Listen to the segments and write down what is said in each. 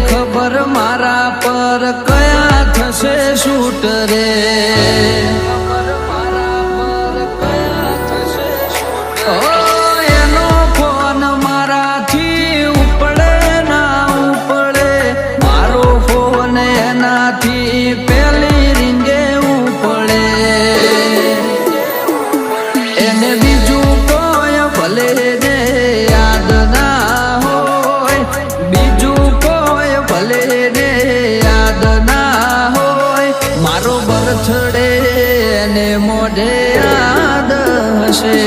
ખબર મારા પર કયા થશે શૂટ રે એનો ફોન મારાથી ઉપડે ના ઉપડે મારો ફોન એનાથી પેલી રીંગે ઉપડે એને બીજું કોઈ ભલે ને યાદ ના હોય બીજું કોઈ ભલે ને યાદ ના હોય મારો બર્થડે એને મોઢે યાદ હશે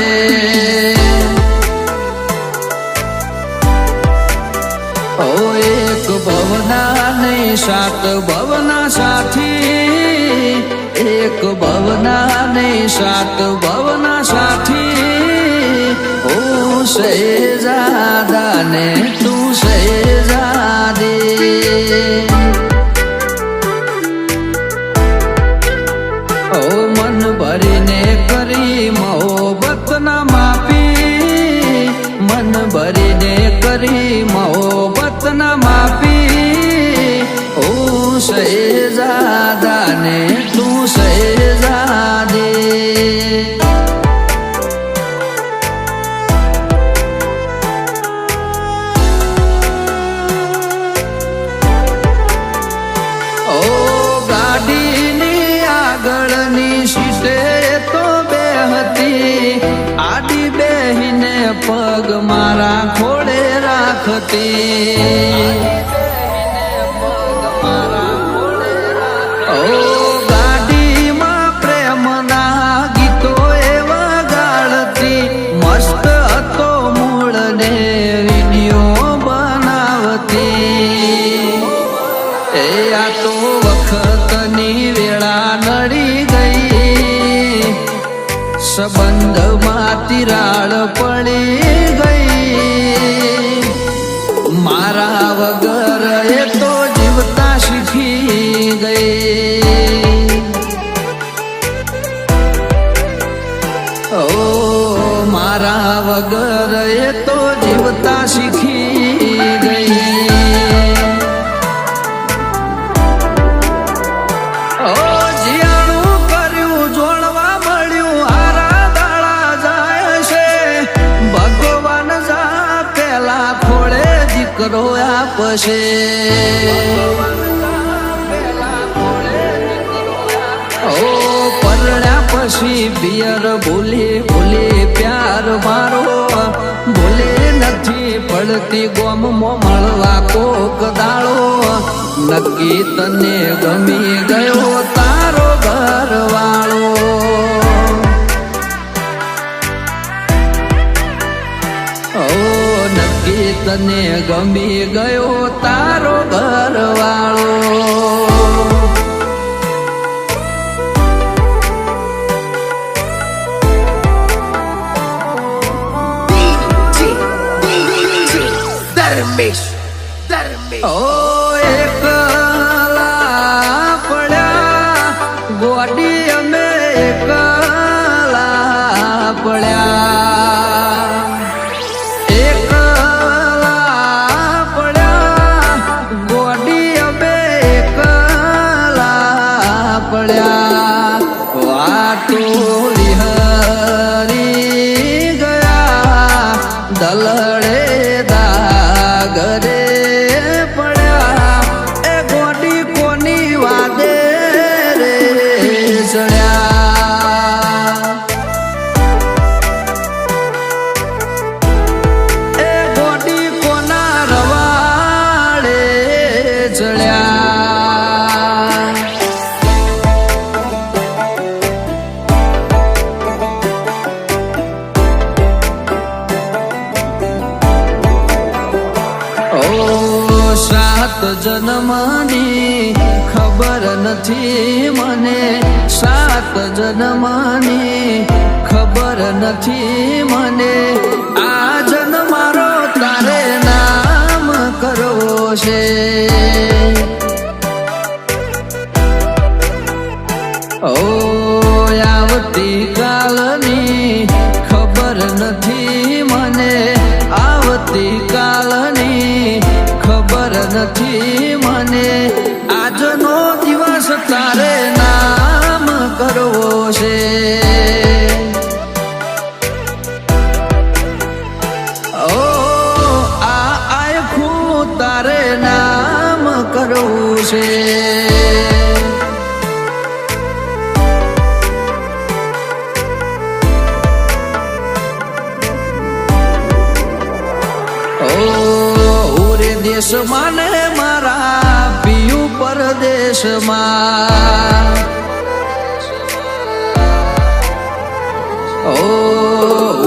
એક ભવના નહીં સાત ભવના સાથી એક ભવના નહીં સાત ભવના સાથી હું શહેજાદા ને તું શહેજાદી મન ભરીને કરી મોહબ્બત ના માપી મન ભરીને કરી મોહબ્બત ના માપી હું શહેજાદા ને તું શહેજાદી ગાડીની આગળની સીટે તો બે હતી આડી બેહીને પગ મારા ખોળે રાખતી ગાડીમાં પ્રેમના ગીતો એવા ગાળતી મસ્ત હતો મૂળ ને વિડીયો બનાવતી એ આ તો વખતની વેળા નડી ગઈ સંબંધમાં તિરાડ પડી ગઈ મારા વગર એ તો જીવતા શીખી ગઈ ઓ મારા વગર એ તો જીવતા શીખી ગઈ કરો આપશે ઓ પરણ્યા પછી પિયર ભૂલી ભૂલી પ્યાર મારો ભૂલે નથી પડતી ગોમમાં મળવા કોક દાળો નક્કી તને ગમી ગયો તારો ઘરવાળો તને ગમી ગયો તારો ઘરવાળો ઓ એકલા પડ્યા ગોડી અમે એકલા પડ્યા વાતો હરી ગયા દલડે દાગરે પડ્યા એ ગોડી કોની વાદે રે ચડ્યા એ ગોડી કોના રવાડે ચડ્યા સાત જન્મની ખબર નથી મને સાત જન્મની ખબર નથી મને આ જન્મ મારો તારે નામ કરવો છે ઓ આવતી કાલની ખબર નથી મને આવતી કાલની ખબર નથી માંડ્યું છે. દેશમાં ને મારા પિયું પરદેશમાં,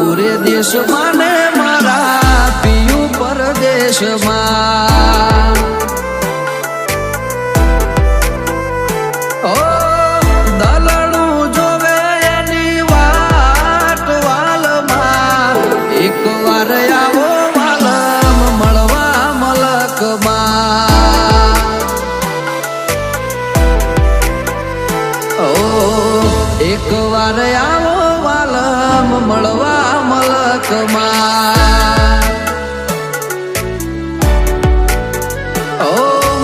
ઉરે દેશમાં ને મારા પિયું પરદેશમાં. દલણું જોવે એની વાટ વાલમાં, એક વાર આવો એક વાર આવો વાલમ મળવા મલકમાં.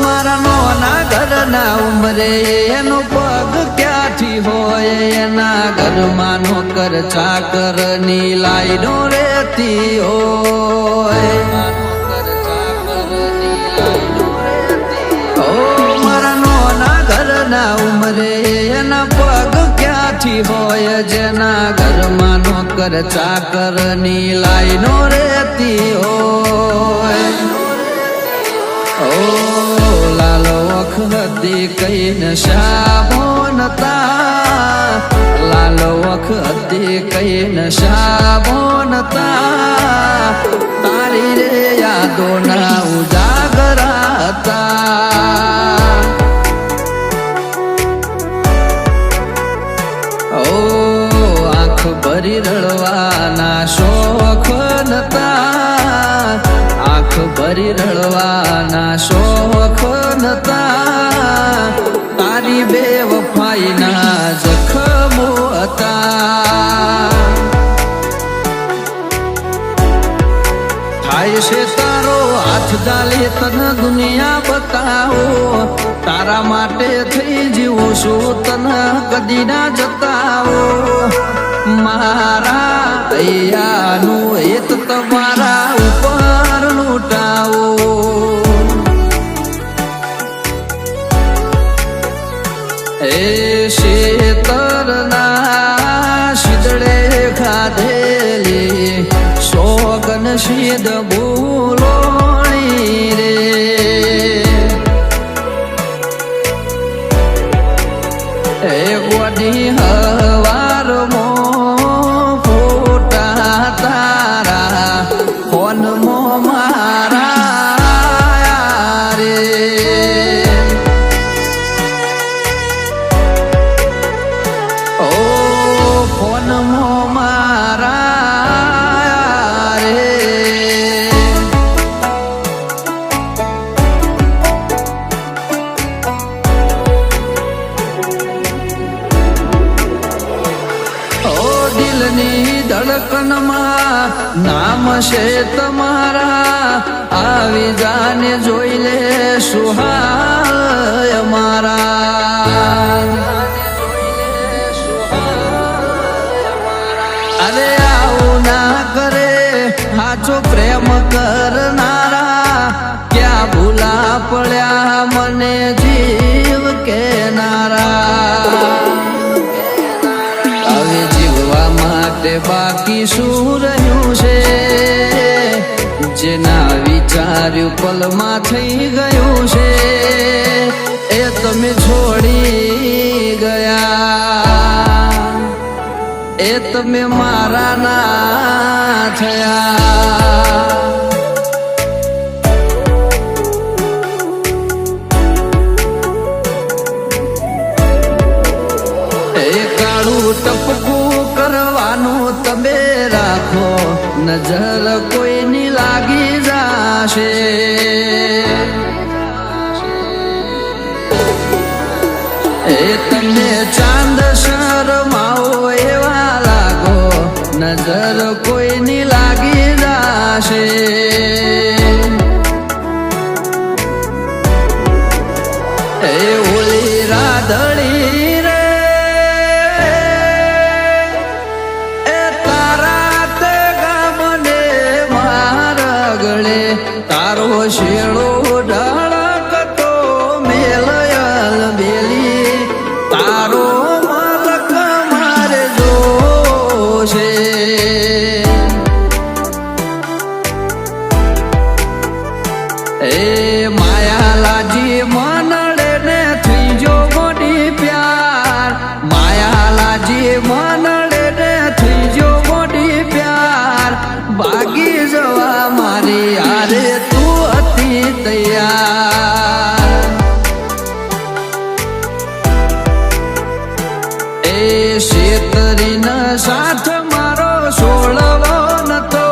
મારા નોના ઘરના ઉમરે એનો પગ ક્યાંથી હોય, એના ઘરમાં નોકર ચાકર ની લાઈનો રહેતી હોય. મારા નોના ઘરના ઉમરે એના પગ ક્યાંથી હોય, જેના ઘરમાં નોકર ચાકર ની લાઈનો રહેતી હોય. લાલો વખતી કઈ નશાબો નતા, લાલો વખતી કઈ નશાબો નતા, તારી રે યાદો ના ઉજાગરા હતા. આંખ ભરી રડવાના શોખ નતા, આંખ ભરી રડવાના શોખ નતા, તારી બે વફાઈના જખમો હતા. થાય છે તારો હાથ ડાલી તને દુનિયા બતાવો, તારા માટે થઈ જીવું છું તને કદી ના જતાવો. મારા અહીંયાનું હેત તમારા ઉપર લૂંટાવો. એ શેતરના શીદડે ખાધેલી સોગન શીદ બોલોણી રે. એ ગોડી હવારમો ફોટા તારા ફોનમો મારા રે. ઓ ફોનમો મારા રે. દિલની ધડકનમાં નામ છે તમારા, આવી જાને જોઈ લે સુહાય મારા. અરે આવું ના કરે હાચો પ્રેમ કરનારા, ક્યાં ભૂલા પડ્યા મને જીવ કેનારા. બાકી શું રહ્યું છે, જેના વિચાર્યું પલમાં થઈ ગયું છે, એ તમે છોડી ગયા, એ તમે મારા ના થયા. એ કાળું ટપકું કરવાનું તમે રાખો, નજર કોઈની લાગી જાશે. એ તમે ચાંદ શરમાવો એવા લાગો, નજર કોઈની લાગી જાશે. એ ઓલી રાધડી તારો શેડો ઢળકતો મેલ મનડે ને થઈ જો મોટી પ્યાર માયા લાજી મનડે ને થઈ જો મોટી પ્યાર ભાગી જવા મારી હારે તું હતી તૈયાર એ શેતરીના સાથ મારો સોળવો નતો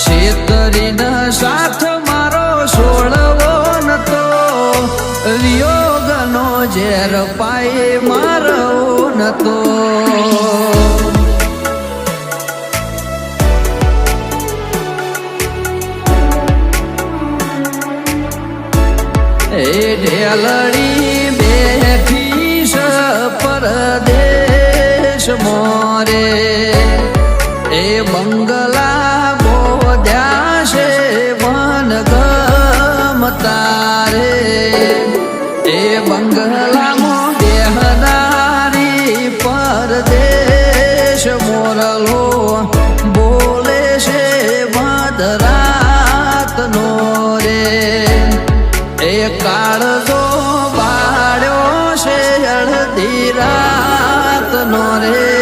શેતરીના સાથ મારો સોળવો નતો વિયોગનો ઝેર પાયે મારો નતો એ ઢેલડી બેઠી સ પરદેશ મોરે એ બંગલા બોધ્યા છે વન ગમતા એ બંગલામાં બેહનારી પરદેશ મોરલો બોલે છે મધરાતનો રે એ કાળજો બાળ્યો છે અડધી રાતનો રે